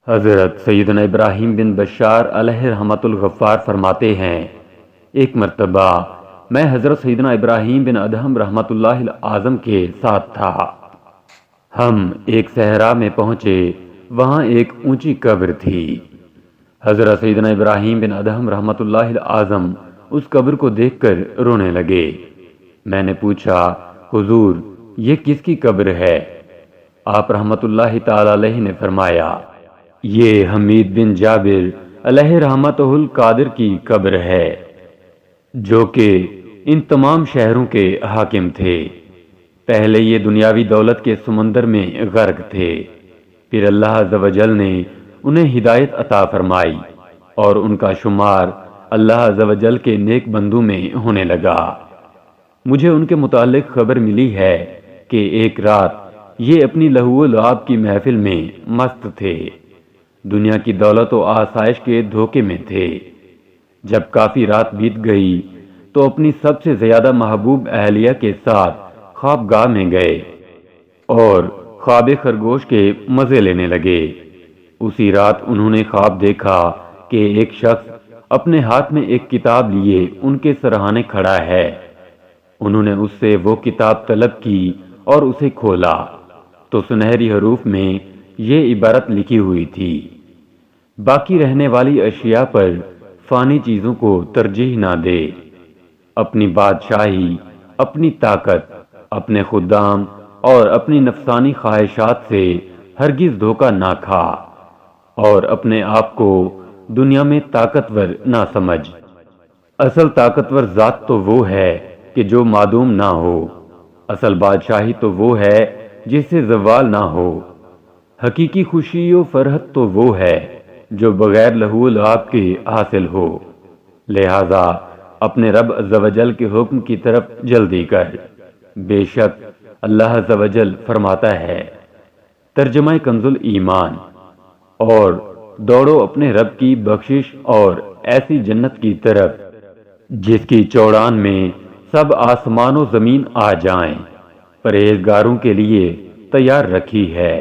حضرت سیدنا ابراہیم بن بشار علیہ رحمت الغفار فرماتے ہیں، ایک مرتبہ میں حضرت سیدنا ابراہیم بن ادہم رحمت اللہ اعظم کے ساتھ تھا۔ ہم ایک صحرا میں پہنچے، وہاں ایک اونچی قبر تھی۔ حضرت سیدنا ابراہیم بن ادہم رحمت اللہ اعظم اس قبر کو دیکھ کر رونے لگے۔ میں نے پوچھا، حضور یہ کس کی قبر ہے؟ آپ رحمت اللہ تعالی علیہ نے فرمایا، یہ حمید بن جابر علیہ رحمتہ القادر کی قبر ہے، جو کہ ان تمام شہروں کے حاکم تھے۔ پہلے یہ دنیاوی دولت کے سمندر میں غرق تھے، پھر اللہ عز و جل نے انہیں ہدایت عطا فرمائی اور ان کا شمار اللہ عز و جل کے نیک بندوں میں ہونے لگا۔ مجھے ان کے متعلق خبر ملی ہے کہ ایک رات یہ اپنی لہو و لعب کی محفل میں مست تھے، دنیا کی دولت و آسائش کے دھوکے میں تھے۔ جب کافی رات بیت گئی تو اپنی سب سے زیادہ محبوب اہلیہ کے ساتھ خوابگاہ میں گئے اور خواب خرگوش کے مزے لینے لگے۔ اسی رات انہوں نے خواب دیکھا کہ ایک شخص اپنے ہاتھ میں ایک کتاب لیے ان کے سرہانے کھڑا ہے۔ انہوں نے اس سے وہ کتاب طلب کی اور اسے کھولا تو سنہری حروف میں یہ عبارت لکھی ہوئی تھی، باقی رہنے والی اشیاء پر فانی چیزوں کو ترجیح نہ دے، اپنی بادشاہی، اپنی طاقت، اپنے خدام اور اپنی نفسانی خواہشات سے ہرگز دھوکہ نہ کھا، اور اپنے آپ کو دنیا میں طاقتور نہ سمجھ۔ اصل طاقتور ذات تو وہ ہے کہ جو معدوم نہ ہو، اصل بادشاہی تو وہ ہے جس سے زوال نہ ہو، حقیقی خوشی و فرحت تو وہ ہے جو بغیر لہو و لعب کے حاصل ہو۔ لہذا اپنے رب عز و جل کے حکم کی طرف جلدی کر، بے شک اللہ عز و جل فرماتا ہے، ترجمہ کنز ایمان، اور دوڑو اپنے رب کی بخشش اور ایسی جنت کی طرف جس کی چوڑان میں سب آسمان و زمین آ جائیں، پرہیزگاروں کے لیے تیار رکھی ہے۔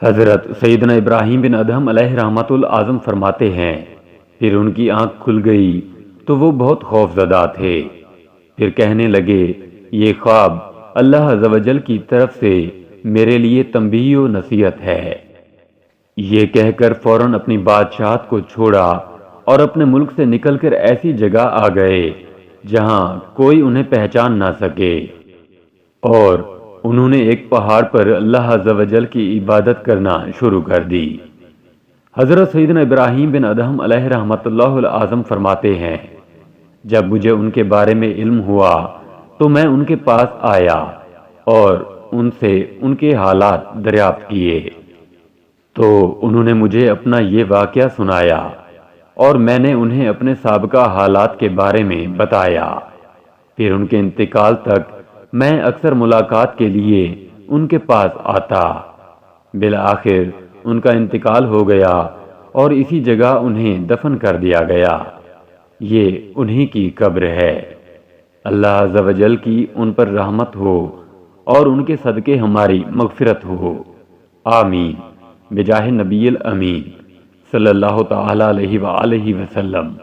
حضرت سیدنا ابراہیم بن ادہم علیہ رحمت العظم فرماتے ہیں، پھر ان کی آنکھ کھل گئی تو وہ بہت خوف زدہ تھے، پھر کہنے لگے، یہ خواب اللہ عز و جل کی طرف سے میرے لیے تنبیہ و نصیحت ہے۔ یہ کہہ کر فوراً اپنی بادشاہت کو چھوڑا اور اپنے ملک سے نکل کر ایسی جگہ آ گئے جہاں کوئی انہیں پہچان نہ سکے، اور انہوں نے ایک پہاڑ پر اللہ عز و جل کی عبادت کرنا شروع کر دی۔ حضرت سیدنا ابراہیم بن ادہم علیہ رحمت اللہ العظم فرماتے ہیں، جب مجھے ان کے بارے میں علم ہوا تو میں ان کے پاس آیا اور ان سے ان کے حالات دریافت کیے، تو انہوں نے مجھے اپنا یہ واقعہ سنایا اور میں نے انہیں اپنے سابقہ حالات کے بارے میں بتایا۔ پھر ان کے انتقال تک میں اکثر ملاقات کے لیے ان کے پاس آتا۔ بالآخر ان کا انتقال ہو گیا اور اسی جگہ انہیں دفن کر دیا گیا۔ یہ انہی کی قبر ہے۔ اللہ عز و جل کی ان پر رحمت ہو اور ان کے صدقے ہماری مغفرت ہو، آمین، بجاہ نبی الامین صلی اللہ تعالی علیہ وآلہ وسلم۔